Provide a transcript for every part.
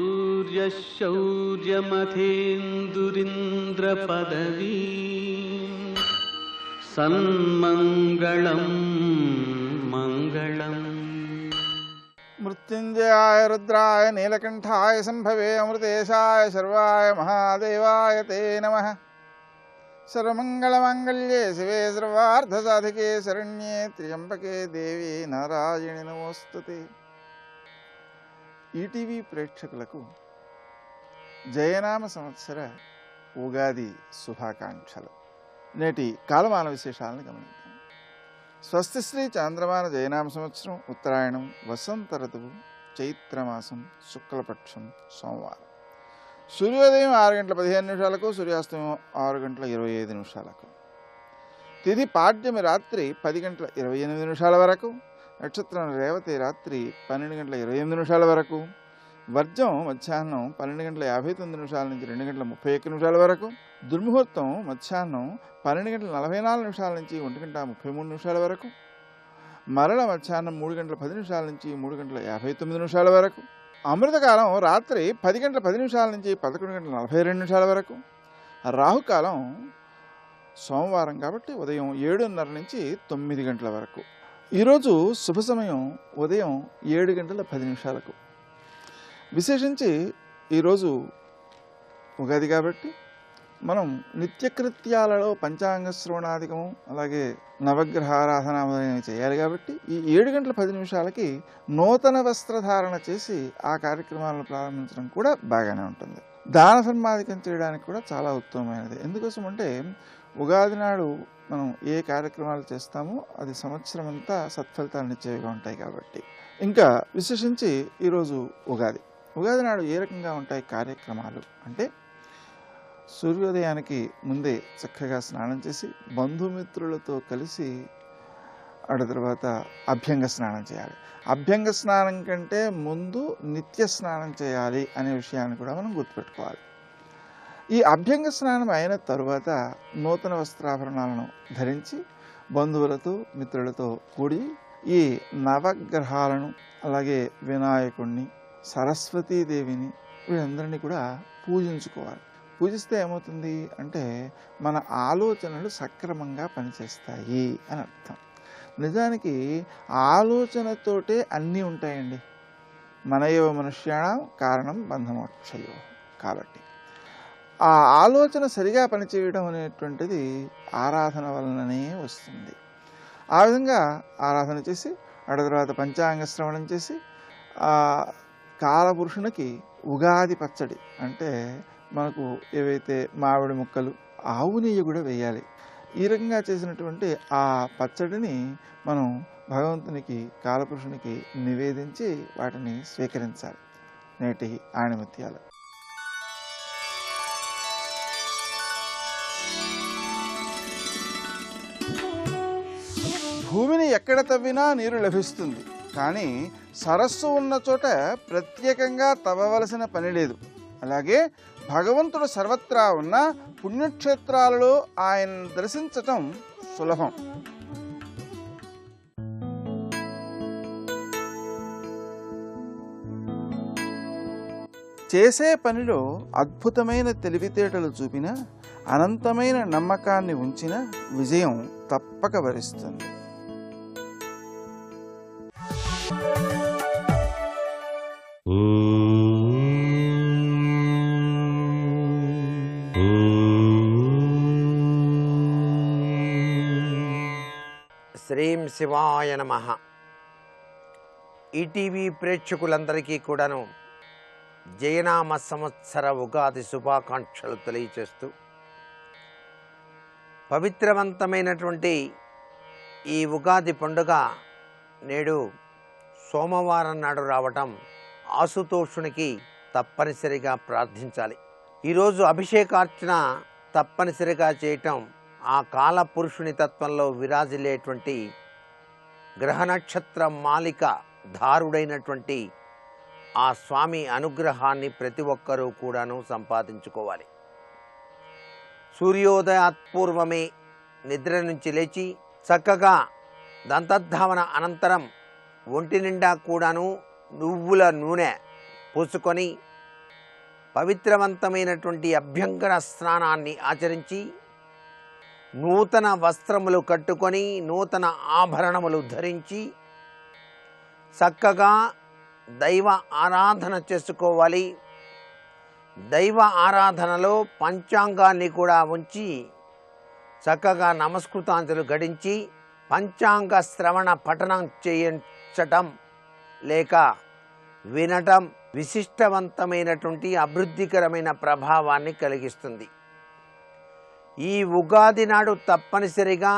शूर्यशौर्यमथेन्दुरिन्द्रपदवी सन्मङ्गलं मङ्गलम्। मृत्युंजयाय रुद्राय नीलकंठाय संभवे अमृतेशाय सर्वाय महादेवाय ते नमः। सर्वमंगलमांगल्ये शिवे सर्वार्थसाधिके शरण्ये त्र्यंबके देवी नारायणि नमोस्तुते। ఈటీవీ ప్రేక్షకులకు జయనామ సంవత్సర ఉగాది శుభాకాంక్షలు. నేటి కాలమాన విశేషాలను గమనిద్దాం. స్వస్తిశ్రీ చాంద్రమాన జయనామ సంవత్సరం ఉత్తరాయణం, వసంత ఋతువు, చైత్రమాసం, శుక్లపక్షం, సోమవారం. సూర్యోదయం 6:15 సూర్యాస్తమయం 6:25. తిథి పాడ్యమి రాత్రి 10:28 వరకు. నక్షత్రం రేవతి రాత్రి 12:28 వరకు. వర్జం మధ్యాహ్నం 12:59 నుంచి 2:31 వరకు. దుర్ముహూర్తం మధ్యాహ్నం 12:44 నుంచి 1:33 వరకు. మరల మధ్యాహ్నం 3:10 నుంచి 3:59 వరకు. అమృతకాలం రాత్రి 10:10 నుంచి 11:42 వరకు. రాహుకాలం సోమవారం కాబట్టి ఉదయం 7:30 నుంచి 9 గంటల వరకు. ఈరోజు శుభ సమయం ఉదయం 7:10. విశేషించి ఈరోజు ఉగాది కాబట్టి మనం నిత్యకృత్యాలలో పంచాంగ శ్రవణాధికము అలాగే నవగ్రహ ఆరాధన మొదలైనవి చేయాలి కాబట్టి ఈ 7:10 నూతన వస్త్రధారణ చేసి ఆ కార్యక్రమాలను ప్రారంభించడం కూడా బాగానే ఉంటుంది. దాన ధర్మాధికం చేయడానికి కూడా చాలా ఉత్తమమైనది. ఎందుకోసం అంటే ఉగాది నాడు మనం ఏ కార్యక్రమాలు చేస్తామో అది సంవత్సరం అంతా సత్ఫలితాలను ఇచ్చేవిగా ఉంటాయి కాబట్టి. ఇంకా విశేషించి ఈరోజు ఉగాది నాడు ఏ రకంగా ఉంటాయి కార్యక్రమాలు అంటే, సూర్యోదయానికి ముందే చక్కగా స్నానం చేసి బంధుమిత్రులతో కలిసి తర్వాత అభ్యంగ స్నానం చేయాలి. అభ్యంగ స్నానం కంటే ముందు నిత్య స్నానం చేయాలి అనే విషయాన్ని కూడా మనం గుర్తుపెట్టుకోవాలి. ఈ అభ్యంగ స్నానం అయిన తరువాత నూతన వస్త్రాభరణాలను ధరించి బంధువులతో మిత్రులతో కూడి ఈ నవగ్రహాలను అలాగే వినాయకుడిని, సరస్వతీదేవిని వీళ్ళందరినీ కూడా పూజించుకోవాలి. పూజిస్తే ఏమవుతుంది అంటే మన ఆలోచనలు సక్రమంగా పనిచేస్తాయి అని అర్థం. నిజానికి ఆలోచనతోటే అన్నీ ఉంటాయండి. మనయేవ మనుష్యాణం కారణం బంధమోక్షయో. కాబట్టి ఆ ఆలోచన సరిగా పనిచేయడం అనేటువంటిది ఆరాధన వలననే వస్తుంది. ఆ విధంగా ఆరాధన చేసి తర్వాత పంచాంగ శ్రవణం చేసి కాలపురుషునికి ఉగాది పచ్చడి అంటే మనకు ఏవైతే మామిడి ముక్కలు, ఆవు నెయ్యి కూడా వేయాలి. ఈ రకంగా చేసినటువంటి ఆ పచ్చడిని మనం భగవంతునికి, కాలపురుషునికి నివేదించి వాటిని స్వీకరించాలి. నేటి ఆణిముత్యాలు. భూమిని ఎక్కడ తవ్వినా నీరు లభిస్తుంది, కానీ సరస్సు ఉన్న చోట ప్రత్యేకంగా తవ్వవలసిన పని లేదు. అలాగే భగవంతుడు సర్వత్రా ఉన్న పుణ్యక్షేత్రాలలో ఆయన దర్శించటం సులభం. చేసే పనిలో అద్భుతమైన తెలివితేటలు చూపిన, అనంతమైన నమ్మకాన్ని ఉంచిన విజయం తప్పక వరిస్తుంది. శ్రీం శివాయ నమః. ఈటీవీ ప్రేక్షకులందరికీ కూడాను జయనామ సంవత్సర ఉగాది శుభాకాంక్షలు తెలియచేస్తూ, పవిత్రవంతమైనటువంటి ఈ ఉగాది పండుగ నేడు సోమవారం నాడు రావటం ఆశుతోషునికి తప్పనిసరిగా ప్రార్థించాలి. ఈరోజు అభిషేకార్చన తప్పనిసరిగా చేయటం ఆ కాల పురుషుని తత్వంలో విరాజిల్లేటువంటి గ్రహ నక్షత్ర మాలిక ధారుడైనటువంటి ఆ స్వామి అనుగ్రహాన్ని ప్రతి ఒక్కరూ కూడాను సంపాదించుకోవాలి. సూర్యోదయాత్పూర్వమే నిద్ర నుంచి లేచి చక్కగా దంతధావన అనంతరం ఒంటి నిండా కూడాను నువ్వుల నూనె పూసుకొని పవిత్రవంతమైనటువంటి అభ్యంకర స్నానాన్ని ఆచరించి నూతన వస్త్రములు కట్టుకొని నూతన ఆభరణములు ధరించి చక్కగా దైవ ఆరాధన చేసుకోవాలి. దైవ ఆరాధనలో పంచాంగాన్ని కూడా ఉంచి చక్కగా నమస్కృతాంజలు గడించి పంచాంగ శ్రవణ పఠనం చేయించటం లేక వినటం విశిష్టవంతమైనటువంటి అభివృద్ధికరమైన ప్రభావాన్ని కలిగిస్తుంది. ఈ ఉగాది నాడు తప్పనిసరిగా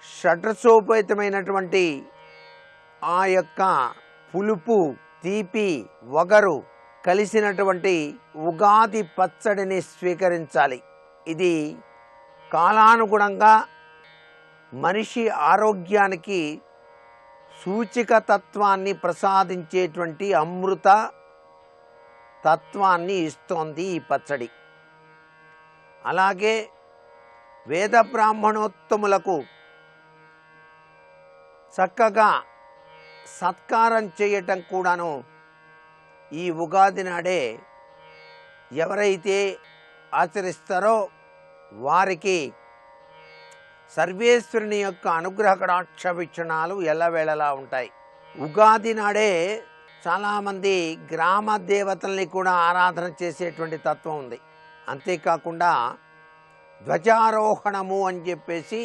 షడ్రసోపేతమైనటువంటి ఆ యొక్క పులుపు, తీపి, వగరు కలిసినటువంటి ఉగాది పచ్చడిని స్వీకరించాలి. ఇది కాలానుగుణంగా మనిషి ఆరోగ్యానికి సూచిక తత్వాన్ని ప్రసాదించేటువంటి అమృత తత్వాన్ని ఇస్తోంది ఈ పచ్చడి. అలాగే వేద బ్రాహ్మణోత్తములకు చక్కగా సత్కారం చేయటం కూడాను ఈ ఉగాది నాడే ఎవరైతే ఆచరిస్తారో వారికి సర్వేశ్వరుని యొక్క అనుగ్రహ కటాక్ష వీక్షణాలు ఎల్లవేళలా ఉంటాయి. ఉగాది నాడే చాలామంది గ్రామ దేవతల్ని కూడా ఆరాధన చేసేటువంటి తత్వం ఉంది. అంతేకాకుండా ధ్వజారోహణము అని చెప్పేసి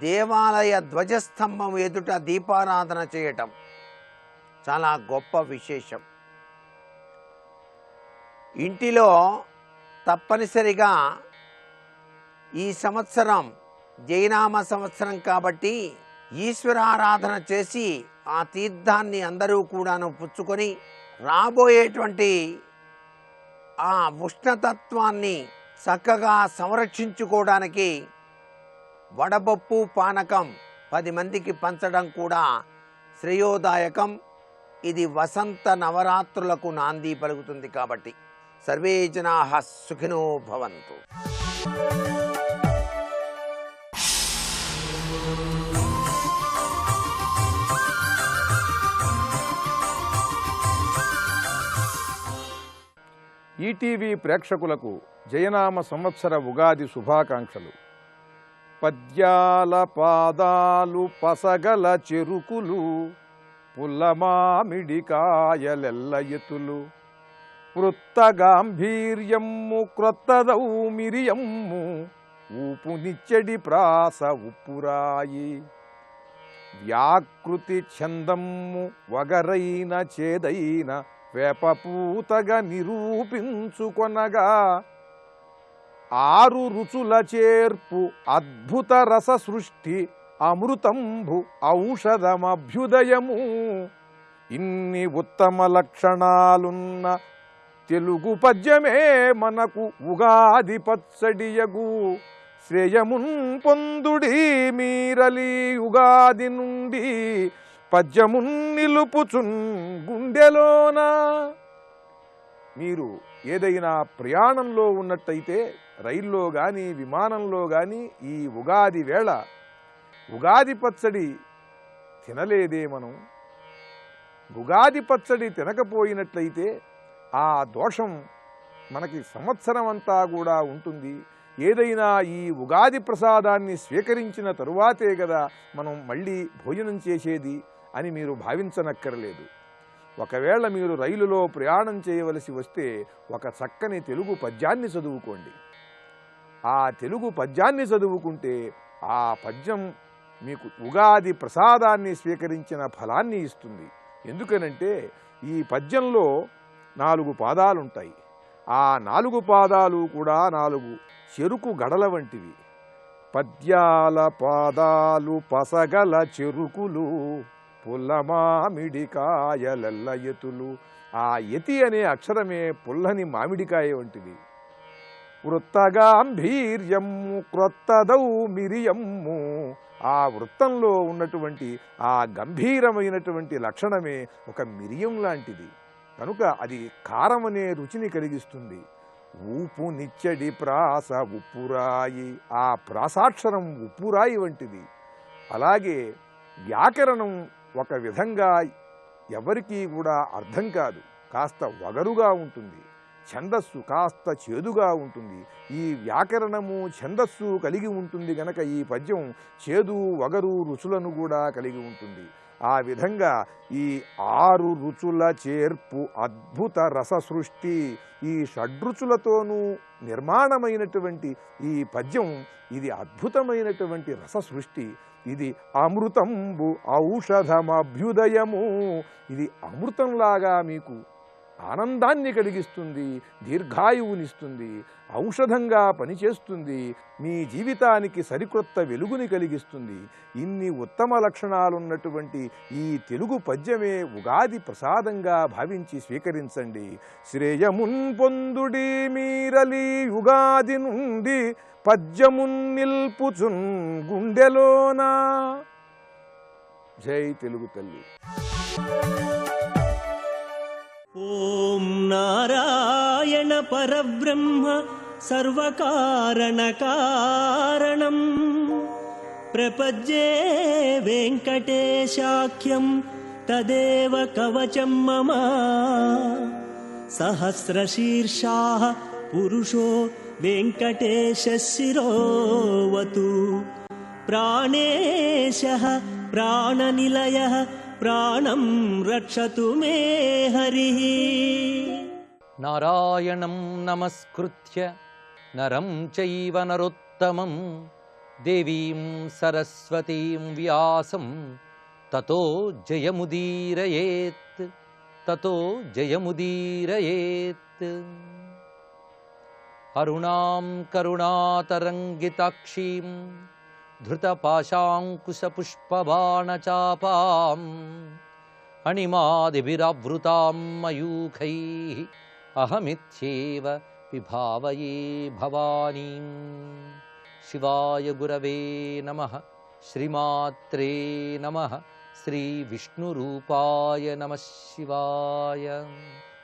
దేవాలయ ధ్వజస్తంభం ఎదుట దీపారాధన చేయటం చాలా గొప్ప విశేషం. ఇంటిలో తప్పనిసరిగా ఈ సంవత్సరం జైనామ సంవత్సరం కాబట్టి ఈశ్వరారాధన చేసి ఆ తీర్థాన్ని అందరూ కూడాను పుచ్చుకొని రాబోయేటువంటి ఆ ఉష్ణతత్వాన్ని చక్కగా సంరక్షించుకోవడానికి వడపప్పు పానకం 10 మందికి పంచడం కూడా శ్రేయోదాయకం. ఇది వసంత నవరాత్రులకు నాంది పలుకుతుంది. కాబట్టి సర్వే జనాః సుఖినో భవంతు. ఈటీవీ ప్రేక్షకులకు జయనామ సంవత్సర ఉగాది శుభాకాంక్షలు. పద్యాల పాదాలు పసగల చెరుకులు పుల్లమామిడికాయలెల్ల ఎతులు వృత్త గాంభీర్యమ్ము క్రొత్తదౌ మిరియమ్ము ఊపునిచ్చడి ప్రాస ఉప్పురాయి వ్యాకృతి ఛందమ్ము వగరైన చేదైన వేపపూతగా నిరూపించుకొనగా 6 రుచుల చేర్పు అద్భుత రస సృష్టి అమృతంభు ఔషధమభ్యుదయము. ఇన్ని ఉత్తమ లక్షణాలున్న తెలుగు పద్యమే మనకు ఉగాది పచ్చడియగు. శ్రేయమున్ పొందుడి మీరలి ఉగాది నుండి పద్యమున్ నిలుపుచున్ గుండెలోన. మీరు ఏదైనా ప్రయాణంలో ఉన్నట్టయితే రైల్లో కానీ విమానంలో కానీ ఈ ఉగాది వేళ ఉగాది పచ్చడి తినలేదే మనం. ఉగాది పచ్చడి తినకపోయినట్లయితే ఆ దోషం మనకి సంవత్సరం అంతా కూడా ఉంటుంది. ఏదైనా ఈ ఉగాది ప్రసాదాన్ని స్వీకరించిన తరువాతే కదా మనం మళ్ళీ భోజనం చేసేది అని మీరు భావించనక్కర్లేదు. ఒకవేళ మీరు రైలులో ప్రయాణం చేయవలసి వస్తే ఒక చక్కని తెలుగు పద్యాన్ని చదువుకోండి. ఆ తెలుగు పద్యాన్ని చదువుకుంటే ఆ పద్యం మీకు ఉగాది ప్రసాదాన్ని స్వీకరించిన ఫలాన్ని ఇస్తుంది. ఎందుకనంటే ఈ పద్యంలో 4 పాదాలుంటాయి. ఆ 4 పాదాలు కూడా 4 చెరుకు గడల వంటివి. పద్యాల పాదాలు పసగల చెరుకులు పుల్లమామిడికాయలెల్ల ఎతులు. ఆ యతి అనే అక్షరమే పుల్లని మామిడికాయ వంటిది. వృత్తగాంభీర్యమ్ము క్రొత్తదౌ మిరియమ్ము. ఆ వృత్తంలో ఉన్నటువంటి ఆ గంభీరమైనటువంటి లక్షణమే ఒక మిరియం లాంటిది కనుక అది కారం అనే రుచిని కలిగిస్తుంది. ఊపు నిచ్చడి ప్రాస ఉప్పురాయి. ఆ ప్రాసాక్షరం ఉప్పురాయి వంటిది. అలాగే వ్యాకరణం ఒక విధంగా ఎవరికీ కూడా అర్థం కాదు. కాస్త వగరుగా ఉంటుంది, ఛందస్సు కాస్త చేదుగా ఉంటుంది. ఈ వ్యాకరణము ఛందస్సు కలిగి ఉంటుంది గనక ఈ పద్యం చేదు వగరు రుచులను కూడా కలిగి ఉంటుంది. ఆ విధంగా ఈ 6 రుచుల చేర్పు అద్భుత రస సృష్టి, ఈ షడ్రుచులతోనూ నిర్మాణమైనటువంటి ఈ పద్యం ఇది అద్భుతమైనటువంటి రస సృష్టి. ఇది అమృతంబు ఔషధమభ్యుదయము, ఇది అమృతంలాగా మీకు ఆనందాన్ని కలిగిస్తుంది, దీర్ఘాయువునిస్తుంది, ఔషధంగా పనిచేస్తుంది, మీ జీవితానికి సరికొత్త వెలుగుని కలిగిస్తుంది. ఇన్ని ఉత్తమ లక్షణాలున్నటువంటి ఈ తెలుగు పద్యమే ఉగాది ప్రసాదంగా భావించి స్వీకరించండి. శ్రేయమున్ పొందుడి మీరలి యుగాది నుండి పద్యమున్ నిల్పుచున్ గుండెలోనా. జై తెలుగు తల్లి. ఓం నారాయణ పరబ్రహ్మ సర్వకారణ కారణం ప్రపద్యే వెంకటేశాఖ్యం తదేవ కవచం మమ సహస్రశీర్షాః పురుషో వెంకటేశः శిరోవతు ప్రాణేశः ప్రాణనిలయः ప్రాణం రక్షతు మే హరిః. నారాయణం నమస్కృత్య నరం చైవ నరోత్తమం దేవీం సరస్వతీం వ్యాసం తతో జయముదీరయేత్ తతో జయముదీరయేత్. అరుణాం కరుణాతరంగితాక్షీం ధృతపాశాంకుశపుష్పబాణచాపాం అణిమాదిభిరావృతాం మయూఖైః అహమిత్యేవ విభావయే భవానీం. శివాయ గురవే నమః. శ్రీమాత్రే నమః. శ్రీ విష్ణురూపాయ నమః శివాయ.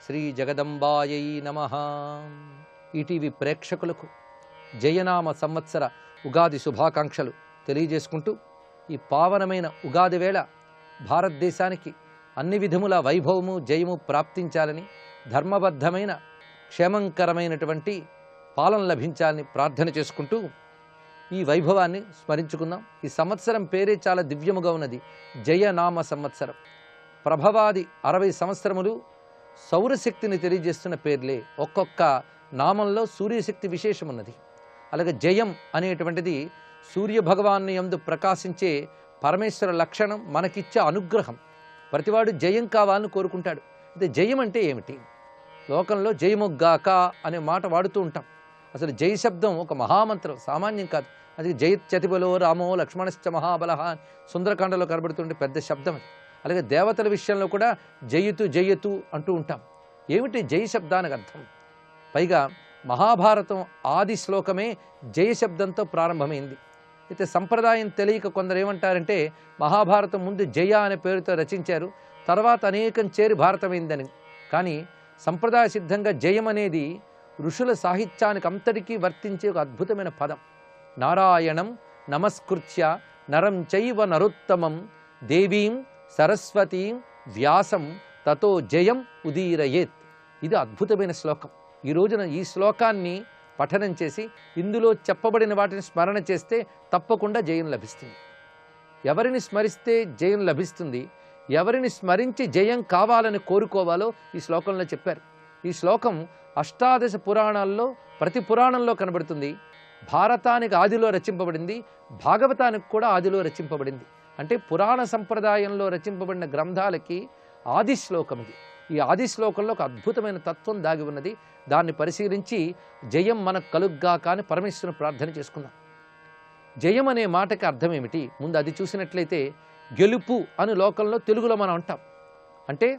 శ్రీ జగదంబాయై నమః. ఈటీవీ ప్రేక్షకులకు జయనామ సంవత్సర ఉగాది శుభాకాంక్షలు తెలియజేసుకుంటూ, ఈ పావనమైన ఉగాది వేళ భారతదేశానికి అన్ని విధముల వైభవము జయము ప్రాప్తించాలని, ధర్మబద్ధమైన క్షేమంకరమైనటువంటి పాలన లభించాలని ప్రార్థన చేసుకుంటూ ఈ వైభవాన్ని స్మరించుకుందాం. ఈ సంవత్సరం పేరే చాలా దివ్యముగా ఉన్నది, జయనామ సంవత్సరం. ప్రభవాది 60 సంవత్సరములు సౌరశక్తిని తెలియజేస్తున్న పేర్లే. ఒక్కొక్క నామంలో సూర్యశక్తి విశేషం ఉన్నది. అలాగే జయం అనేటువంటిది సూర్యభగవాను యందు ప్రకాశించే పరమేశ్వర లక్షణం, మనకిచ్చే అనుగ్రహం. ప్రతివాడు జయం కావాలని కోరుకుంటాడు. అయితే జయం అంటే ఏమిటి? లోకంలో జయముగ్గాక అనే మాట వాడుతూ ఉంటాం. అసలు జయ శబ్దం ఒక మహామంత్రం, సామాన్యం కాదు. అది జయత్యతిబలో రామో లక్ష్మణశ్చ మహాబలః సుందరకాండలో కనబడుతుంటే పెద్ద శబ్దం అది. అలాగే దేవతల విషయంలో కూడా జయతు జయతు అంటూ ఉంటాం. ఏమిటి జయ శబ్దానికి అర్థం? పైగా మహాభారతం ఆది శ్లోకమే జయ శబ్దంతో ప్రారంభమైంది. అయితే సంప్రదాయం తెలియక కొందరు ఏమంటారంటే మహాభారతం ముందు జయ అనే పేరుతో రచించారు, తర్వాత అనేకం చేరి భారతమైందని. కానీ సంప్రదాయ సిద్ధంగా జయం అనేది ఋషుల సాహిత్యానికి అంతటికీ వర్తించే ఒక అద్భుతమైన పదం. నారాయణం నమస్కృత్య నరం చైవ నరోత్తమం దేవీం సరస్వతీం వ్యాసం తతో జయం ఉదీరయేత్. ఇది అద్భుతమైన శ్లోకం. ఈ రోజున ఈ శ్లోకాన్ని పఠనం చేసి ఇందులో చెప్పబడిన వాటిని స్మరణ చేస్తే తప్పకుండా జయం లభిస్తుంది. ఎవరిని స్మరిస్తే జయం లభిస్తుంది, ఎవరిని స్మరించి జయం కావాలని కోరుకోవాలో ఈ శ్లోకంలో చెప్పారు. ఈ శ్లోకం అష్టాదశ పురాణాల్లో ప్రతి పురాణంలో కనబడుతుంది. భారతానికి ఆదిలో రచింపబడింది, భాగవతానికి కూడా ఆదిలో రచింపబడింది. అంటే పురాణ సంప్రదాయంలో రచింపబడిన గ్రంథాలకి ఆది శ్లోకం ఇది. ఈ ఆది శ్లోకంలో ఒక అద్భుతమైన తత్వం దాగి ఉన్నది. దాన్ని పరిశీలించి జయం మనకు కలుగ్గా కానీ పరమేశ్వరుని ప్రార్థన చేసుకుందాం. జయం అనే మాటకి అర్థం ఏమిటి? ముందు అది చూసినట్లయితే గెలుపు అని లోకంలో తెలుగులో మనం అంటాం. అంటే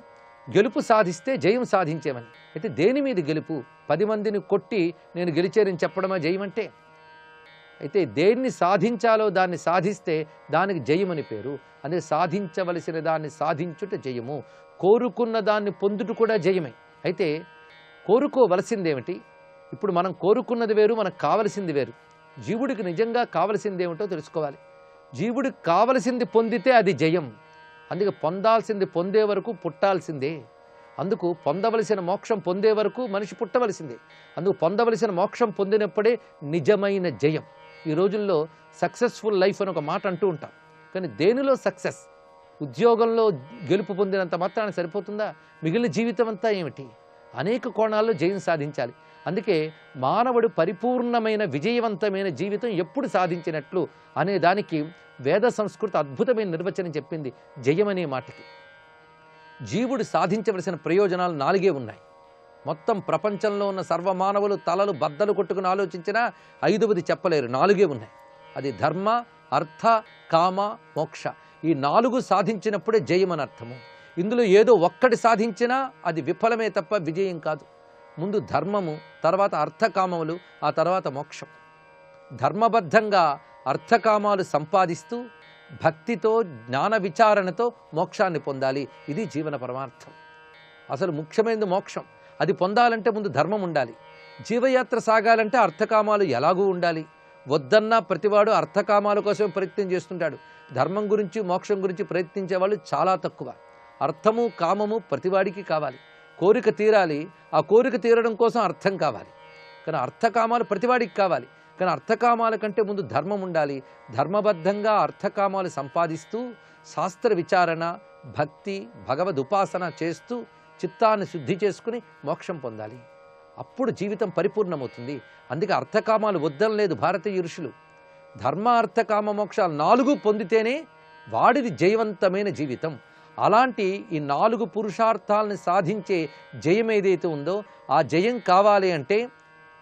గెలుపు సాధిస్తే జయం సాధించేమని. అయితే దేని మీద గెలుపు? 10 మందిని కొట్టి నేను గెలిచారని చెప్పడమా జయం అంటే? అయితే దేన్ని సాధించాలో దాన్ని సాధిస్తే దానికి జయమని పేరు. అదే సాధించవలసిన దాన్ని సాధించుట జయము, కోరుకున్న దాన్ని పొందుట కూడా జయమే. అయితే కోరుకోవలసిందేమిటి? ఇప్పుడు మనం కోరుకున్నది వేరు, మనకు కావలసింది వేరు. జీవుడికి నిజంగా కావలసింది ఏమిటో తెలుసుకోవాలి. జీవుడికి కావలసింది పొందితే అది జయం. అందుకే పొందాల్సింది పొందే వరకు పుట్టాల్సిందే. అందుకు పొందవలసిన మోక్షం పొందే వరకు మనిషి పుట్టవలసిందే. అందుకు పొందవలసిన మోక్షం పొందినప్పుడే నిజమైన జయం. ఈ రోజుల్లో సక్సెస్ఫుల్ లైఫ్ అని ఒక మాట అంటూ ఉంటాం, కానీ దేనిలో సక్సెస్? ఉద్యోగంలో గెలుపు పొందినంత మాత్రాన సరిపోతుందా? మిగిలిన జీవితం అంతా ఏమిటి? అనేక కోణాల్లో జయం సాధించాలి. అందుకే మానవుడు పరిపూర్ణమైన విజయవంతమైన జీవితం ఎప్పుడు సాధించినట్లు అనే దానికి వేద సంస్కృతి అద్భుతమైన నిర్వచనం చెప్పింది జయం అనే మాటకి. జీవుడు సాధించవలసిన ప్రయోజనాలు 4 ఉన్నాయి. మొత్తం ప్రపంచంలో ఉన్న సర్వమానవులు తలలు బద్దలు కొట్టుకుని ఆలోచించినా 5వది చెప్పలేరు, 4 ఉన్నాయి. అది ధర్మ, అర్థ, కామ, మోక్ష. ఈ 4 సాధించినప్పుడే జయం అని అర్థము. ఇందులో ఏదో ఒక్కటి సాధించినా అది విఫలమే తప్ప విజయం కాదు. ముందు ధర్మము, తర్వాత అర్థకామములు, ఆ తర్వాత మోక్షం. ధర్మబద్ధంగా అర్థకామాలు సంపాదిస్తూ భక్తితో జ్ఞాన విచారణతో మోక్షాన్ని పొందాలి. ఇది జీవన పరమార్థం. అసలు ముఖ్యమైనది మోక్షం. అది పొందాలంటే ముందు ధర్మం ఉండాలి. జీవయాత్ర సాగాలంటే అర్థకామాలు ఎలాగూ ఉండాలి. వద్దన్నా ప్రతివాడు అర్థకామాల కోసమే ప్రయత్నం చేస్తుంటాడు. ధర్మం గురించి మోక్షం గురించి ప్రయత్నించే వాళ్ళు చాలా తక్కువ. అర్థము కామము ప్రతివాడికి కావాలి. కోరిక తీరాలి, ఆ కోరిక తీరడం కోసం అర్థం కావాలి. కానీ అర్థకామాలు ప్రతివాడికి కావాలి. కానీ అర్థకామాల కంటే ముందు ధర్మం ఉండాలి. ధర్మబద్ధంగా అర్థకామాలు సంపాదిస్తూ శాస్త్ర విచారణ, భక్తి, భగవద్ ఉపాసన చేస్తూ చిత్తాన్ని శుద్ధి చేసుకుని మోక్షం పొందాలి. అప్పుడు జీవితం పరిపూర్ణమవుతుంది. అందుకే అర్థకామాలు వద్దనలేదు భారతీయ ఋషులు. ధర్మ, అర్థకామ, మోక్షాలు 4 పొందితేనే వాడిది జయవంతమైన జీవితం. అలాంటి ఈ 4 పురుషార్థాలను సాధించే జయం ఏదైతే ఉందో ఆ జయం కావాలి అంటే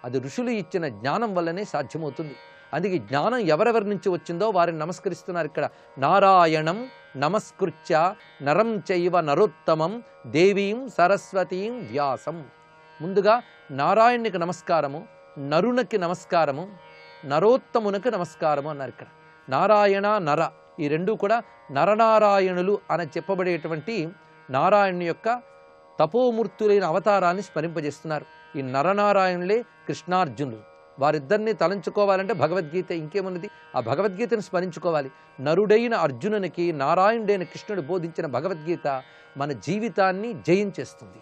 అది ఋషులు ఇచ్చిన జ్ఞానం వల్లనే సాధ్యమవుతుంది. అందుకే జ్ఞానం ఎవరెవరి నుంచి వచ్చిందో వారిని నమస్కరిస్తున్నారు ఇక్కడ. నారాయణం నమస్కృత్య నరం చైవ నరోత్తమం దేవీం సరస్వతీం వ్యాసం. ముందుగా నారాయణునికి నమస్కారము, నరునికి నమస్కారము, నరోత్తమునికి నమస్కారము అన్నారు ఇక్కడ. నారాయణ, నర ఈ 2 కూడా నరనారాయణులు అని చెప్పబడేటువంటి నారాయణుని యొక్క తపోమూర్తులైన అవతారాన్ని స్మరింపజేస్తున్నారు. ఈ నరనారాయణులే కృష్ణార్జునులు. వారిద్దరిని తలంచుకోవాలంటే భగవద్గీత ఇంకేమున్నది, ఆ భగవద్గీతను స్మరించుకోవాలి. నరుడైన అర్జునునికి నారాయణుడైన కృష్ణుడు బోధించిన భగవద్గీత మన జీవితాన్ని జయించేస్తుంది.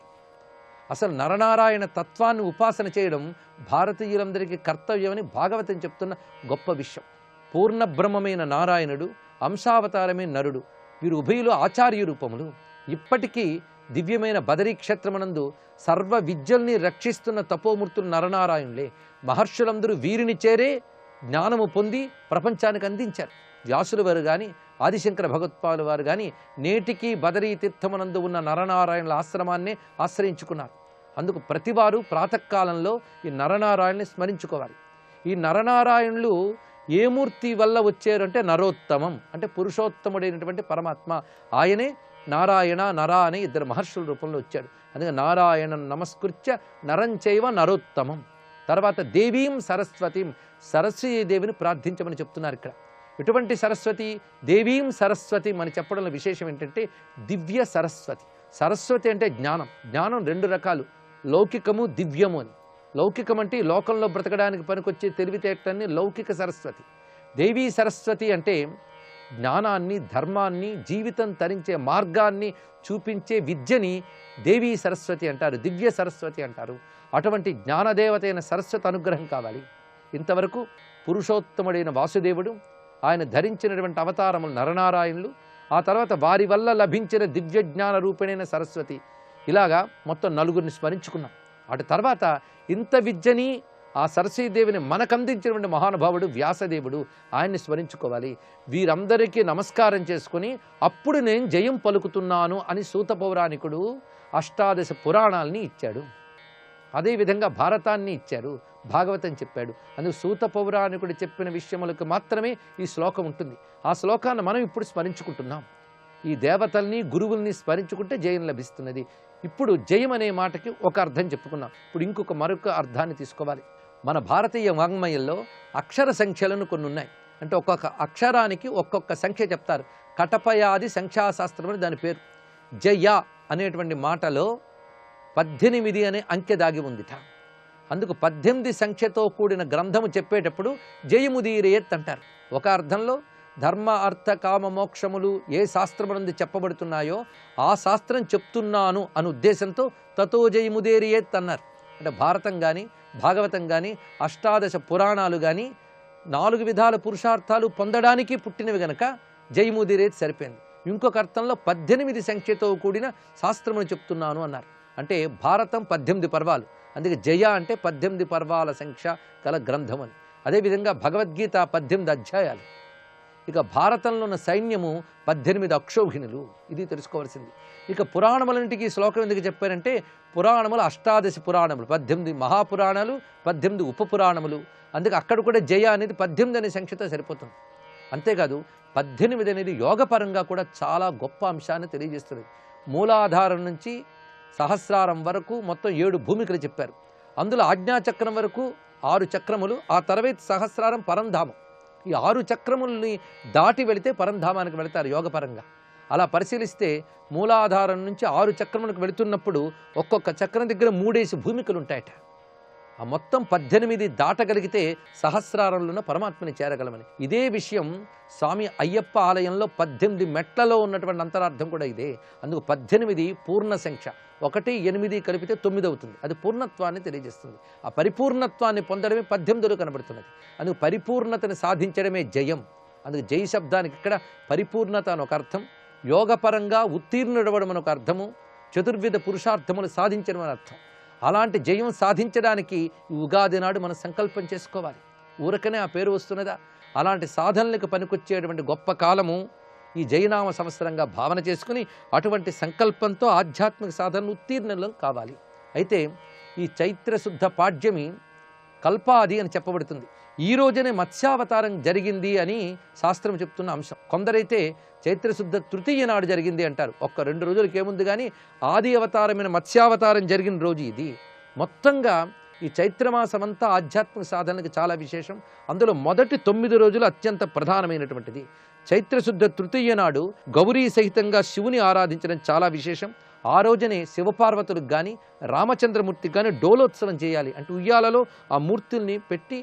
అసలు నరనారాయణ తత్వాన్ని ఉపాసన చేయడం భారతీయులందరికీ కర్తవ్యమని భాగవతం చెప్తున్న గొప్ప విషయం. పూర్ణ బ్రహ్మమైన నారాయణుడు, అంశావతారమైన నరుడు, వీరు ఉభయులు ఆచార్య రూపములు. ఇప్పటికీ దివ్యమైన బదరీ క్షేత్రమునందు సర్వ విద్యల్ని రక్షిస్తున్న తపోమూర్తులు నరనారాయణులే. మహర్షులందరూ వీరిని చేరే జ్ఞానము పొంది ప్రపంచానికి అందించారు. వ్యాసుల వారు కానీ, ఆదిశంకర భగవత్పాదుల వారు కానీ నేటికి బదరీ తీర్థమునందు ఉన్న నరనారాయణుల ఆశ్రమాన్నే ఆశ్రయించుకున్నారు. అందుకు ప్రతివారు ప్రాతకాలంలో ఈ నరనారాయణుని స్మరించుకోవాలి. ఈ నరనారాయణులు ఏ మూర్తి వల్ల వచ్చారు అంటే నరోత్తమం, అంటే పురుషోత్తముడైనటువంటి పరమాత్మ. ఆయనే నారాయణ, నర అనే 2 మహర్షుల రూపంలో వచ్చాడు. అందుకే నారాయణ నమస్కృత్య నరంచైవ నరోత్తమం. తర్వాత దేవీం సరస్వతీం, సరస్వతీదేవిని ప్రార్థించమని చెప్తున్నారు ఇక్కడ. ఎటువంటి సరస్వతి? దేవీం సరస్వతీం అని చెప్పడంలో విశేషం ఏంటంటే దివ్య సరస్వతి. సరస్వతి అంటే జ్ఞానం. జ్ఞానం 2 రకాలు, లౌకికము, దివ్యము అని. లౌకికం అంటే లోకంలో బ్రతకడానికి పనికొచ్చే తెలివితేటలన్నీ లౌకిక సరస్వతి. దేవీ సరస్వతి అంటే జ్ఞానాన్ని, ధర్మాన్ని, జీవితం తరించే మార్గాన్ని చూపించే విద్యని దేవీ సరస్వతి అంటారు, దివ్య సరస్వతి అంటారు. అటువంటి జ్ఞానదేవత అయిన సరస్వతి అనుగ్రహం కావాలి. ఇంతవరకు పురుషోత్తముడైన వాసుదేవుడు, ఆయన ధరించినటువంటి అవతారములు నరనారాయణులు, ఆ తర్వాత వారి వల్ల లభించిన దివ్య జ్ఞాన రూపిణైన సరస్వతి, ఇలాగా మొత్తం 4 స్మరించుకున్నాం. అటు తర్వాత ఇంత విద్యని ఆ సరస్వతీదేవిని మనకందించినటువంటి మహానుభావుడు వ్యాసదేవుడు, ఆయన్ని స్మరించుకోవాలి. వీరందరికీ నమస్కారం చేసుకుని అప్పుడు నేను జయం పలుకుతున్నాను అని సూత పౌరాణికుడు 18 పురాణాలని ఇచ్చాడు. అదేవిధంగా భారతాన్ని ఇచ్చారు, భాగవతం చెప్పాడు. అందుకు సూత పౌరాణికుడు చెప్పిన విషయములకు మాత్రమే ఈ శ్లోకం ఉంటుంది. ఆ శ్లోకాన్ని మనం ఇప్పుడు స్మరించుకుంటున్నాం. ఈ దేవతల్ని, గురువుల్ని స్మరించుకుంటే జయం లభిస్తున్నది. ఇప్పుడు జయం అనే మాటకి ఒక అర్థం చెప్పుకున్నాం. ఇప్పుడు మరొక అర్థాన్ని తీసుకోవాలి. మన భారతీయ వాంగ్మయంలో అక్షర సంఖ్యలను కొన్ని ఉన్నాయి. అంటే ఒక్కొక్క అక్షరానికి ఒక్కొక్క సంఖ్య చెప్తారు. కటపయాది సంఖ్యాశాస్త్రం అని దాని పేరు. జయ అనేటువంటి మాటలో 18 అనే అంకె దాగి ఉందిట. అందుకు 18 సంఖ్యతో కూడిన గ్రంథము చెప్పేటప్పుడు జయముదీరేత్ అంటారు. ఒక అర్థంలో ధర్మ అర్థ కామ మోక్షములు ఏ శాస్త్రమునందు చెప్పబడుతున్నాయో ఆ శాస్త్రం చెప్తున్నాను అనే ఉద్దేశంతో తతో జయముదేరియేత్ అన్నారు. అంటే భారతం కానీ భాగవతం కానీ అష్టాదశ పురాణాలు కానీ 4 విధాల పురుషార్థాలు పొందడానికి పుట్టినవి గనక జయముదిరేత్ సరిపోయింది. ఇంకొక అర్థంలో 18 సంఖ్యతో కూడిన శాస్త్రమును చెప్తున్నాను అన్నారు. అంటే భారతం 18 పర్వాలు, అందుకే జయ అంటే 18 పర్వాల సంఖ్య గల గ్రంథం అని. అదేవిధంగా భగవద్గీత 18 అధ్యాయాలు. ఇక భారతంలో ఉన్న సైన్యము 18 అక్షౌహిణులు. ఇది తెలుసుకోవాల్సింది. ఇక పురాణములన్నింటికి శ్లోకం ఎందుకు చెప్పారంటే పురాణములు అష్టాదశ పురాణములు, 18 మహాపురాణాలు, 18 ఉపపురాణములు. అందుకే అక్కడ కూడా జయ అనేది 18 అనే సంఖ్యతో సరిపోతుంది. అంతేకాదు 18 అనేది యోగపరంగా కూడా చాలా గొప్ప అంశాన్ని తెలియజేస్తుంది. మూలాధారం నుంచి సహస్రారం వరకు మొత్తం 7 భూమికలు చెప్పారు. అందులో ఆజ్ఞాచక్రం వరకు 6 చక్రములు, ఆ తర్వాత సహస్రారం పరంధామం. ఈ 6 చక్రముల్ని దాటి వెళితే పరంధామానికి వెళతారు యోగపరంగా. అలా పరిశీలిస్తే మూలాధారం నుంచి 6 చక్రములకు వెళుతున్నప్పుడు ఒక్కొక్క చక్రం దగ్గర 3 భూమికలు ఉంటాయట. ఆ మొత్తం 18 దాటగలిగితే సహస్రారంలోనే పరమాత్మని చేరగలమని. ఇదే విషయం స్వామి అయ్యప్ప ఆలయంలో 18 మెట్లలో ఉన్నటువంటి అంతరార్థం కూడా ఇదే. అందుకు 18 పూర్ణ సంఖ్య. 1, 8 కలిపితే 9 అవుతుంది. అది పూర్ణత్వాన్ని తెలియజేస్తుంది. ఆ పరిపూర్ణత్వాన్ని పొందడమే 18లో కనబడుతున్నది. అందుకు పరిపూర్ణతని సాధించడమే జయం. అందుకు జయ శబ్దానికి ఇక్కడ పరిపూర్ణత అని ఒక అర్థం, యోగపరంగా ఉత్తీర్ణుడవడం అని ఒక అర్థము, చతుర్విధ పురుషార్థములు సాధించడం అని అర్థం. అలాంటి జయం సాధించడానికి ఈ ఉగాది నాడు మనం సంకల్పం చేసుకోవాలి. ఊరకనే ఆ పేరు వస్తున్నదా? అలాంటి సాధనలకు పనికొచ్చేటువంటి గొప్ప కాలము ఈ జయనామ సంవత్సరంగా భావన చేసుకుని అటువంటి సంకల్పంతో ఆధ్యాత్మిక సాధనలు ఉత్తీర్ణులం కావాలి. అయితే ఈ చైత్రశుద్ధ పాడ్యమి కల్పాది అని చెప్పబడుతుంది. ఈ రోజునే మత్స్యావతారం జరిగింది అని శాస్త్రం చెప్తున్న అంశం. కొందరైతే చైత్రశుద్ధ తృతీయ నాడు జరిగింది అంటారు. 1-2 రోజులకి ఏముంది కానీ ఆది అవతారమైన మత్స్యావతారం జరిగిన రోజు ఇది. మొత్తంగా ఈ చైత్రమాసమంతా ఆధ్యాత్మిక సాధనకి చాలా విశేషం. అందులో మొదటి 9 రోజులు అత్యంత ప్రధానమైనటువంటిది. చైత్రశుద్ధ తృతీయ నాడు గౌరీ సహితంగా శివుని ఆరాధించడం చాలా విశేషం. ఆ రోజునే శివపార్వతులకు కానీ రామచంద్రమూర్తికి కానీ డోలోత్సవం చేయాలి. అంటే ఉయ్యాలలో ఆ మూర్తుల్ని పెట్టి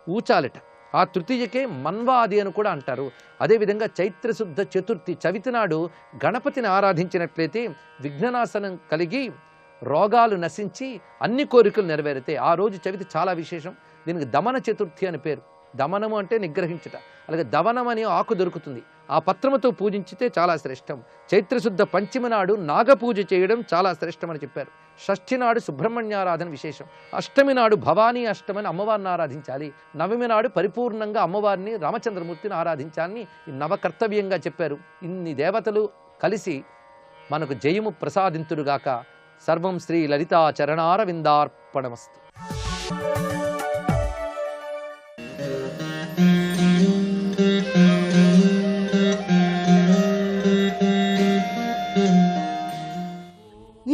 ఊచాలిట. ఆ తృతీయకే మన్వాది అని కూడా అంటారు. అదేవిధంగా చైత్రశుద్ధ చతుర్థి చవితి నాడు గణపతిని ఆరాధించినట్లయితే విఘ్ననాశనం కలిగి రోగాలు నశించి అన్ని కోరికలు నెరవేరుతాయి. ఆ రోజు చవితి చాలా విశేషం. దీనికి దమన చతుర్థి అని పేరు. దమనము అంటే నిగ్రహించుట. అలాగే దవనం అనే ఆకు దొరుకుతుంది, ఆ పత్రముతో పూజించితే చాలా శ్రేష్టం. చైత్రశుద్ధ పంచమి నాడు నాగపూజ చేయడం చాలా శ్రేష్టం అని చెప్పారు. షష్ఠి నాడు సుబ్రహ్మణ్యారాధన విశేషం. అష్టమి నాడు భవానీ అష్టమని అమ్మవారిని ఆరాధించాలి. నవమి నాడు పరిపూర్ణంగా అమ్మవారిని రామచంద్రమూర్తిని ఆరాధించాలని ఈ నవకర్తవ్యంగా చెప్పారు. ఇన్ని దేవతలు కలిసి మనకు జయము ప్రసాదింతురుగాక. సర్వం శ్రీ లలితా చరణారవిందార్పణమస్తు.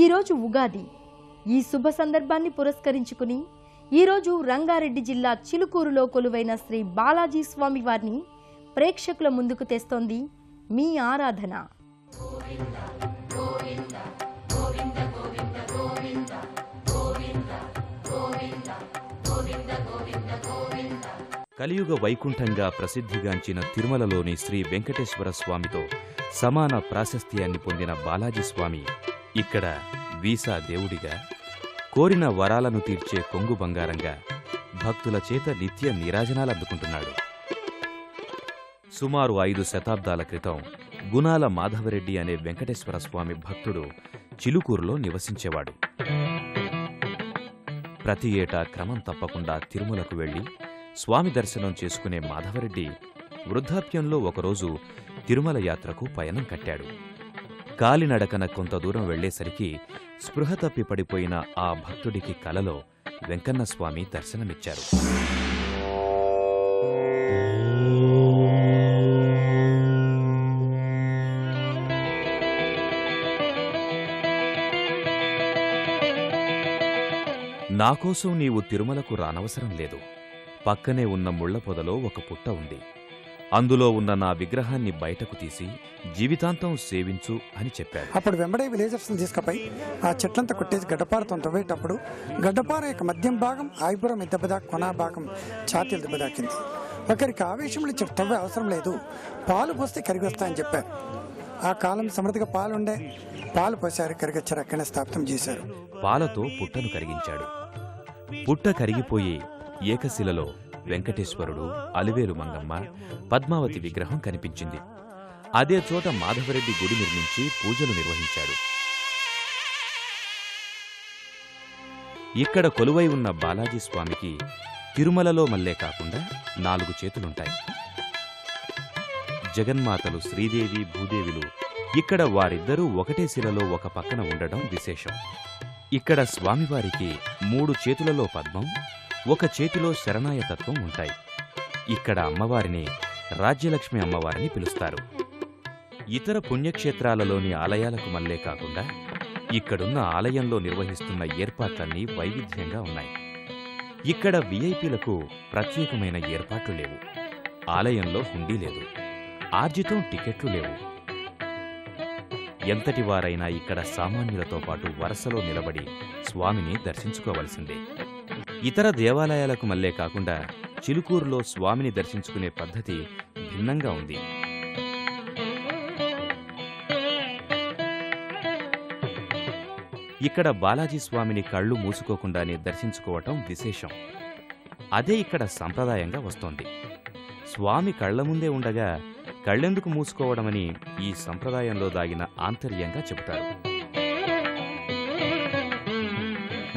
ఈరోజు ఉగాది. ఈ శుభ సందర్భాన్ని పురస్కరించుకుని ఈరోజు రంగారెడ్డి జిల్లా చిలుకూరులో కొలువైన శ్రీ బాలాజీ స్వామి వారిని ప్రేక్షకుల ముందుకు తెస్తోంది మీ ఆరాధన. కలియుగ వైకుంఠంగా ప్రసిద్ధిగాంచిన తిరుమలలోని శ్రీ వెంకటేశ్వర స్వామితో సమాన ప్రాశస్త్యాన్ని పొందిన బాలాజీ స్వామి ఇక్కడ వీసా దేవుడిగా, కోరిన వరాలను తీర్చే కొంగు బంగారంగా భక్తుల చేత నిత్య నీరాజనాలందుకుంటున్నాడు. సుమారు 5 శతాబ్దాల క్రితం గుణాల మాధవరెడ్డి అనే వెంకటేశ్వర స్వామి భక్తుడు చిలుకూరులో నివసించేవాడు. ప్రతి ఏటా క్రమం తప్పకుండా తిరుమలకు వెళ్లి స్వామి దర్శనం చేసుకునే మాధవరెడ్డి వృద్ధాప్యంలో ఒకరోజు తిరుమల యాత్రకు పయనం కట్టాడు. కాలినడకన కొంత దూరం వెళ్లేసరికి స్పృహ తప్పి పడిపోయిన ఆ భక్తుడికి కలలో వెంకన్నస్వామి దర్శనమిచ్చారు. నాకోసం నీవు తిరుమలకు రానవసరం లేదు. పక్కనే ఉన్న ముళ్ల పొదలో ఒక పుట్ట ఉంది. అందులో ఉన్న నా విగ్రహాన్ని బయటకు తీసి జీవితాంతం సేవించు అని చెప్పాడు. అప్పుడు వెంబడే విలేజర్స్ని తీసుకుపోయి ఆ చెట్లంతా కొట్టేసి గడ్డపారతో తవ్వేటప్పుడు గడ్డపార యొక్క మధ్యం భాగం ఆయిపురం దెబ్బదా, కొన భాగం ఛాతీలు దెబ్బదాకింది. ఒకరికి ఆవేశంలో తవ్వే అవసరం లేదు, పాలు పోస్తే కరిగి వస్తాయని చెప్పారు. ఆ కాలం సమృద్ధిగా పాలుండే, పాలు పోసారు, కరిగొచ్చారు, అక్కడనే స్థాపితం చేశారు. పాలతో పుట్టను కరిగించాడు. పుట్ట కరిగిపోయి ఏకశిలలో వెంకటేశ్వరుడు, అలివేలు మంగమ్మ, పద్మావతి విగ్రహం కనిపించింది. అదే చోట మాధవరెడ్డి గుడి నిర్మించి పూజలు నిర్వహించాడు. ఇక్కడ కొలువై ఉన్న బాలాజీ స్వామికి తిరుమలలో మల్లే కాకుండా 4 చేతులుంటాయి. జగన్మాతలు శ్రీదేవి, భూదేవిలు ఇక్కడ వారిద్దరూ ఒకటే శిలలో ఒక పక్కన ఉండడం విశేషం. ఇక్కడ స్వామివారికి 3 చేతులలో పద్మం, 1 చేతిలో శరణాయతత్వం ఉంటాయి. ఇక్కడ అమ్మవారిని రాజ్యలక్ష్మి అమ్మవారిని పిలుస్తారు. ఇతర పుణ్యక్షేత్రాలలోని ఆలయాలకు మల్లే కాకుండా ఇక్కడున్న ఆలయంలో నిర్వహిస్తున్న ఏర్పాట్లన్నీ వైవిధ్యంగా ఉన్నాయి. ఇక్కడ విఐపీలకు ప్రత్యేకమైన ఏర్పాట్లు లేవు. ఆలయంలో హుండీ లేదు, ఆర్జితం టికెట్లు లేవు. ఎంతటి వారైనా ఇక్కడ సామాన్యులతో పాటు వరుసలో నిలబడి స్వామిని దర్శించుకోవలసిందే. ఇతర దేవాలయాలకు మల్లే కాకుండా చిలుకూరులో స్వామిని దర్శించుకునే పద్ధతి భిన్నంగా ఉంది. ఇక్కడ బాలాజీ స్వామిని కళ్ళు మూసుకోకుండానే దర్శించుకోవటం విశేషం. అదే ఇక్కడ సంప్రదాయంగా వస్తోంది. స్వామి కళ్ల ముందే ఉండగా కళ్ళెందుకు మూసుకోవడమని ఈ సంప్రదాయంలో దాగిన ఆంతర్యంగా చెబుతారు.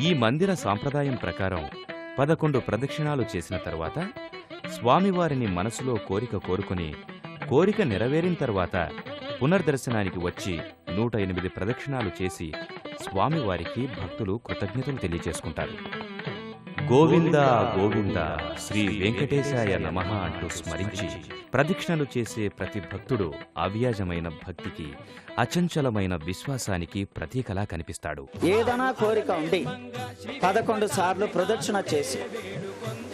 ఈ మందిర సాంప్రదాయం ప్రకారం 11 ప్రదక్షిణాలు చేసిన తరువాత స్వామివారిని మనసులో కోరిక కోరుకుని, కోరిక నెరవేరిన తర్వాత పునర్దర్శనానికి వచ్చి 108 ప్రదక్షిణాలు చేసి స్వామివారికి భక్తులు కృతజ్ఞతలు తెలియజేసుకుంటారు. గోవింద గోవింద శ్రీ వెంకటేశాయ నమః అంటూ స్మరించి ప్రదక్షిణలు చేసే ప్రతి భక్తుడు అవ్యాజమైన భక్తికి, అచంచలమైన విశ్వాసానికి ప్రతీకలా కనిపిస్తాడు. ఏదైనా కోరిక ఉండి 11 సార్లు ప్రదక్షిణ చేసి,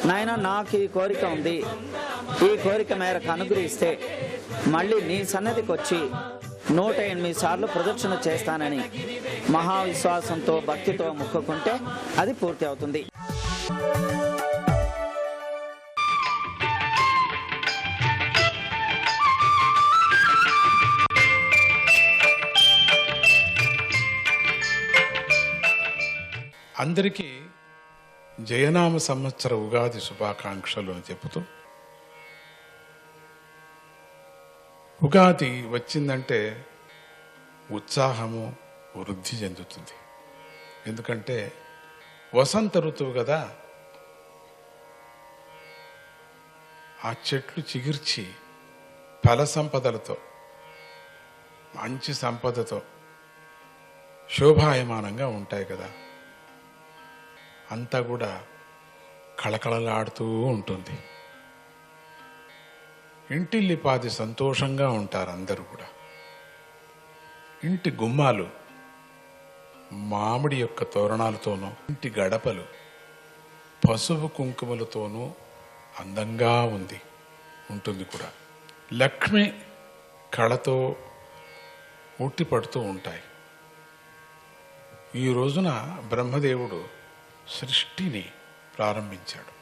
నాయన నాకు ఈ కోరిక ఉంది, ఈ కోరిక మేరకు అనుగ్రహిస్తే మళ్ళీ నీ సన్నదికి వచ్చి 108 సార్లు ప్రదక్షిణ చేస్తానని మహావిశ్వాసంతో, భక్తితో మొక్కుకుంటే అది పూర్తి అవుతుంది. అందరికీ జయనామ సంవత్సర ఉగాది శుభాకాంక్షలు అని చెబుతూ, ఉగాది వచ్చిందంటే ఉత్సాహము వృద్ధి చెందుతుంది. ఎందుకంటే వసంత ఋతువు కదా, ఆ చెట్లు చిగిర్చి ఫల సంపదలతో, మంచి సంపదతో శోభాయమానంగా ఉంటాయి కదా, అంతా కూడా కళకళలాడుతూ ఉంటుంది. ఇంటిల్లిపాది సంతోషంగా ఉంటారు అందరూ కూడా. ఇంటి గుమ్మాలు మామిడి యొక్క తోరణాలతోనూ, ఇంటి గడపలు పసుపు కుంకుమలతోనూ అందంగా ఉంటుంది కూడా. లక్ష్మి కళతో ఉట్టిపడుతూ ఉంటాయి. ఈ రోజున బ్రహ్మదేవుడు సృష్టిని ప్రారంభించాడు.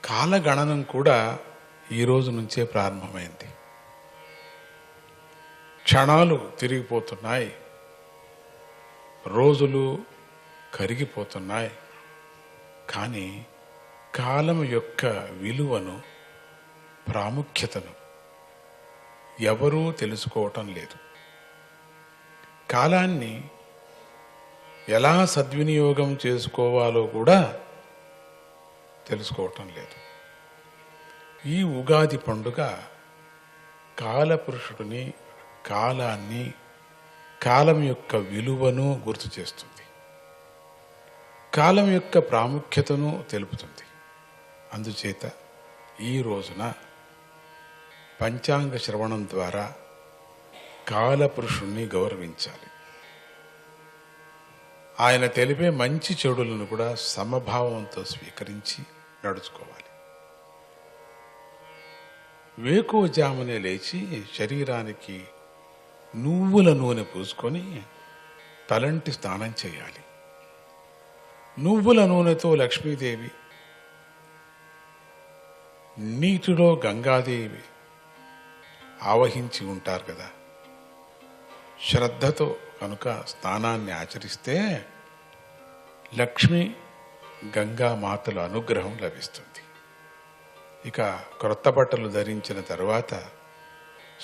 కాలగణనం కూడా ఈ రోజు నుంచే ప్రారంభమైంది. క్షణాలు తిరిగిపోతున్నాయి, రోజులు కరిగిపోతున్నాయి. కానీ కాలం యొక్క విలువను, ప్రాముఖ్యతను ఎవరూ తెలుసుకోవటం లేదు. కాలాన్ని ఎలా సద్వినియోగం చేసుకోవాలో కూడా తెలుసుకోవటం లేదు. ఈ ఉగాది పండుగ కాలపురుషుడిని, కాలాన్ని, కాలం యొక్క విలువను గుర్తు చేస్తుంది. కాలం యొక్క ప్రాముఖ్యతను తెలుపుతుంది. అందుచేత ఈ రోజున పంచాంగ శ్రవణం ద్వారా కాలపురుషుణ్ణి గౌరవించాలి. ఆయన తెలిపే మంచి చెడులను కూడా సమభావంతో స్వీకరించి నడుచుకోవాలి. వేకువజామునే లేచి శరీరానికి నువ్వుల నూనె పూసుకొని తలంటి స్నానం చేయాలి. నువ్వుల నూనెతో లక్ష్మీదేవి, నీటిలో గంగాదేవి ఆవహించి ఉంటారు కదా, శ్రద్ధతో కనుక స్నానాన్ని ఆచరిస్తే లక్ష్మి గంగామాతల అనుగ్రహం లభిస్తుంది. ఇక క్రొత్త బట్టలు ధరించిన తరువాత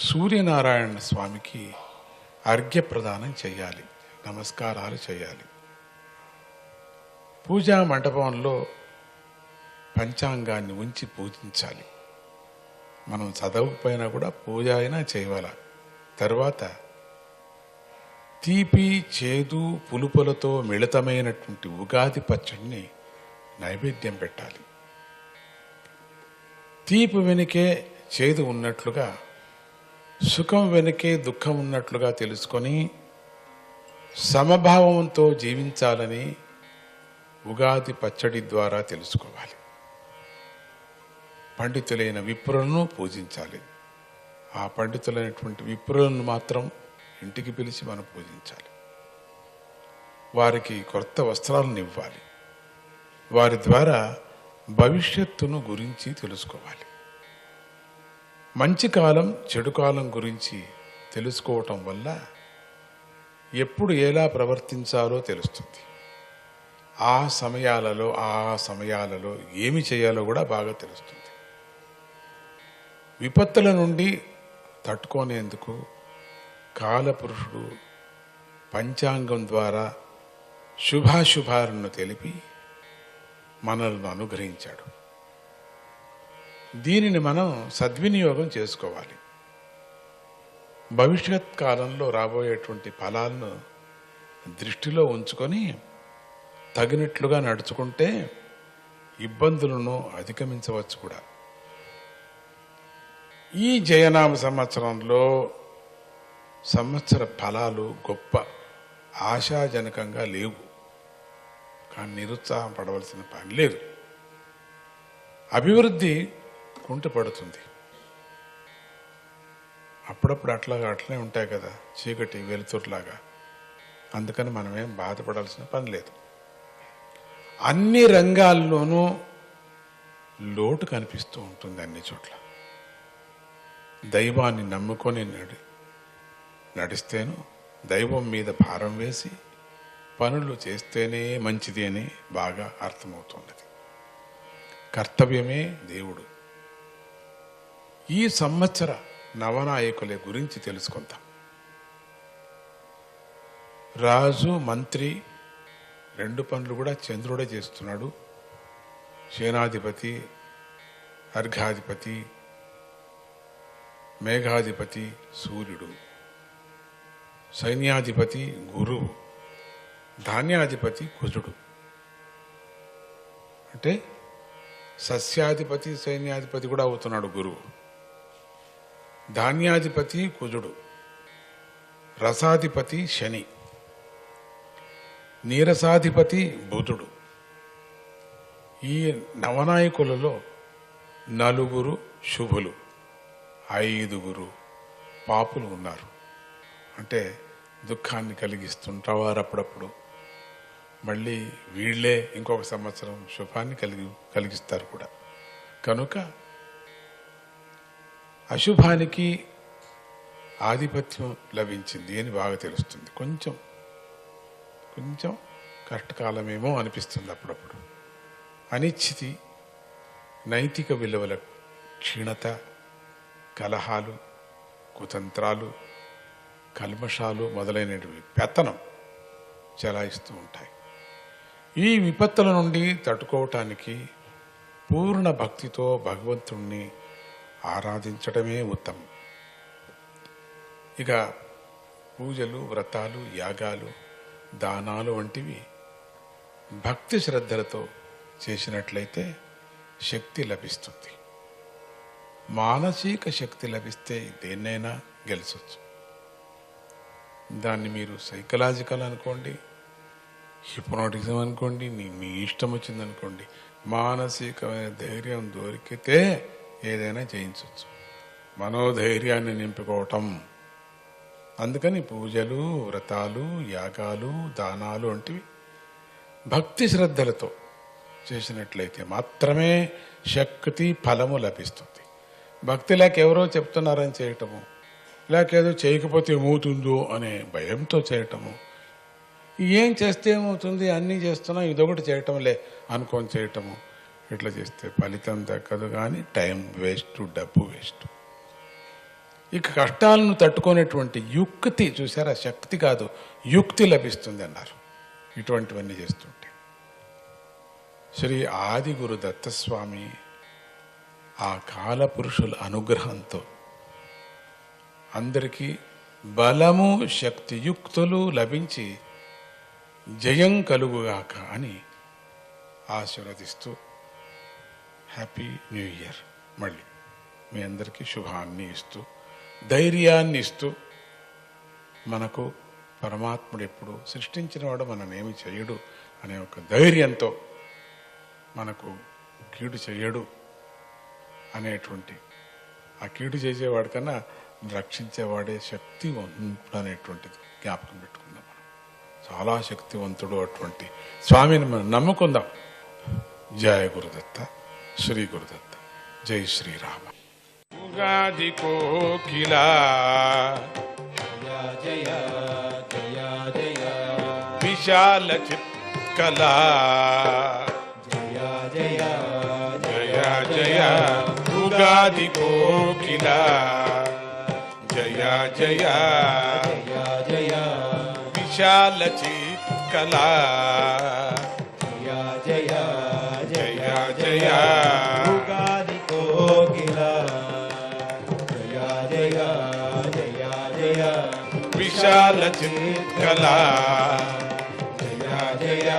సూర్యనారాయణ స్వామికి అర్ఘ్య ప్రదానం చేయాలి, నమస్కారాలు చేయాలి. పూజా మండపంలో పంచాంగాన్ని ఉంచి పూజించాలి. మనం చదవకపోయినా కూడా పూజ అయినా చేయాల. తర్వాత తీపి చేదు పులుపులతో మిళితమైనటువంటి ఉగాది పచ్చడిని నైవేద్యం పెట్టాలి. తీపి వెనుకే చేదు ఉన్నట్లుగా, సుఖం వెనుకే దుఃఖం ఉన్నట్లుగా తెలుసుకొని సమభావంతో జీవించాలని ఉగాది పచ్చడి ద్వారా తెలుసుకోవాలి. పండితులైన విప్రులను పూజించాలి. ఆ పండితులైనటువంటి విప్రులను మాత్రం ఇంటికి పిలిచి మనం పూజించాలి. వారికి కొత్త వస్త్రాలను ఇవ్వాలి. వారి ద్వారా భవిష్యత్తును గురించి తెలుసుకోవాలి. మంచి కాలం చెడు కాలం గురించి తెలుసుకోవటం వల్ల ఎప్పుడు ఎలా ప్రవర్తించాలో తెలుస్తుంది. ఆ సమయాలలో ఏమి చేయాలో కూడా బాగా తెలుస్తుంది. విపత్తుల నుండి తట్టుకునేందుకు కాలపురుషుడు పంచాంగం ద్వారా శుభాశుభాలను తెలిపి మనల్ని అనుగ్రహించాడు. దీనిని మనం సద్వినియోగం చేసుకోవాలి. భవిష్యత్ కాలంలో రాబోయేటువంటి ఫలాలను దృష్టిలో ఉంచుకొని తగినట్లుగా నడుచుకుంటే ఇబ్బందులను అధిగమించవచ్చు కూడా. ఈ జయనామ సంవత్సరంలో సంవత్సర ఫలాలు గొప్ప ఆశాజనకంగా లేవు. కానీ నిరుత్సాహం పడవలసిన పని లేదు. అభివృద్ధి కుంటుపడుతుంది. అప్పుడప్పుడు అట్లనే ఉంటాయి కదా, చీకటి వెలుతురులాగా. అందుకని మనమేం బాధపడాల్సిన పని లేదు. అన్ని రంగాల్లోనూ లోటు కనిపిస్తూ ఉంటుంది అన్ని చోట్ల. దైవాన్ని నమ్ముకొని నడిస్తేను, దైవం మీద భారం వేసి పనులు చేస్తేనే మంచిది అని బాగా అర్థమవుతున్నది. కర్తవ్యమే దేవుడు. ఈ సంవత్సర నవనాయకుల గురించి తెలుసుకుందాం. రాజు మంత్రి రెండు పనులు కూడా చంద్రుడే చేస్తున్నాడు. సేనాధిపతి, అర్ఘాధిపతి, మేఘాధిపతి సూర్యుడు, సైన్యాధిపతి గురువు, ధాన్యాధిపతి కుజుడు. అంటే సస్యాధిపతి సైన్యాధిపతి కూడా అవుతున్నాడు గురువు. ధాన్యాధిపతి కుజుడు, రసాధిపతి శని, నీరసాధిపతి బుధుడు. ఈ నవనాయకులలో 4 శుభులు, 5 పాపులు ఉన్నారు. అంటే దుఃఖాన్ని కలిగిస్తుంటావారు అప్పుడప్పుడు. మళ్ళీ వీళ్లే ఇంకొక సంవత్సరం శుభాన్ని కలిగిస్తారు కూడా. కనుక అశుభానికి ఆధిపత్యం లభించింది అని బాగా తెలుస్తుంది. కొంచెం కష్టకాలమేమో అనిపిస్తుంది అప్పుడప్పుడు. అనిశ్చితి, నైతిక విలువల క్షీణత, కలహాలు, కుతంత్రాలు, కల్మషాలు మొదలైనవి పెత్తనం చెలాయిస్తూ ఉంటాయి. ఈ విపత్తుల నుండి తట్టుకోవటానికి పూర్ణ భక్తితో భగవంతుణ్ణి ఆరాధించడమే ఉత్తమం. ఇక పూజలు, వ్రతాలు, యాగాలు, దానాలు వంటివి భక్తి శ్రద్ధలతో చేసినట్లయితే శక్తి లభిస్తుంది. మానసిక శక్తి లభిస్తే దేన్నైనా గెలిచొచ్చు. దాన్ని మీరు సైకలాజికల్ అనుకోండి, హిప్నోటిజం అనుకోండి, మీ ఇష్టం వచ్చిందనుకోండి. మానసికమైన ధైర్యం దొరికితే ఏదైనా జయించవచ్చు. మనోధైర్యాన్ని నింపుకోవటం. అందుకని పూజలు, వ్రతాలు, యాగాలు, దానాలు వంటివి భక్తి శ్రద్ధలతో చేసినట్లయితే మాత్రమే శక్తి ఫలము లభిస్తుంది. భక్తి లేక ఎవరో చెప్తున్నారని చేయటము, లేకేదో చేయకపోతే ఏమవుతుందో అనే భయంతో చేయటము, ఏం చేస్తే ఏమవుతుంది, అన్నీ చేస్తున్నా ఇదొకటి చేయటంలే అనుకొని చేయటము, ఇట్లా చేస్తే ఫలితం దక్కదు, కానీ టైం వేస్ట్, డబ్బు వేస్ట్. ఇక కష్టాలను తట్టుకునేటువంటి యుక్తి చూసారా, శక్తి కాదు యుక్తి లభిస్తుంది అన్నారు ఇటువంటివన్నీ చేస్తుంటే. శ్రీ ఆది గురు దత్తస్వామి ఆ కాలపురుషుల అనుగ్రహంతో అందరికీ బలము శక్తియుక్తులు లభించి జయం కలుగుగాక అని ఆశీర్వదిస్తూ హ్యాపీ న్యూ ఇయర్ మళ్ళీ మీ అందరికీ శుభాన్ని ఇస్తూ, ధైర్యాన్ని ఇస్తూ, మనకు పరమాత్ముడు ఎప్పుడు సృష్టించినవాడు మననేమి చేయడు అనే ఒక ధైర్యంతో, మనకు కీడు చేయడు అనేటువంటి ఆ కీడు చేసేవాడి కన్నా రక్షించేవాడే శక్తివంతుడు అనేటువంటిది జ్ఞాపకం పెట్టుకుందాం. మనం చాలా శక్తివంతుడు అటువంటి స్వామిని మనం నమ్ముకుందాం. జయ గురుదత్త, శ్రీ గురుదత్త, జై శ్రీరామ. ఉగాది కోకిలా జయ జయ జయ విశాల చిత్కలా జయ జయ జయ జయ ఉగాది కోకిలా జయ జయ జయ జయ విశాల చిత్కలా జయ జయ జయ జయ ఉగాది కోకిలా జయ జయ జయ జయ విశాల చిత్కలా జయ జయ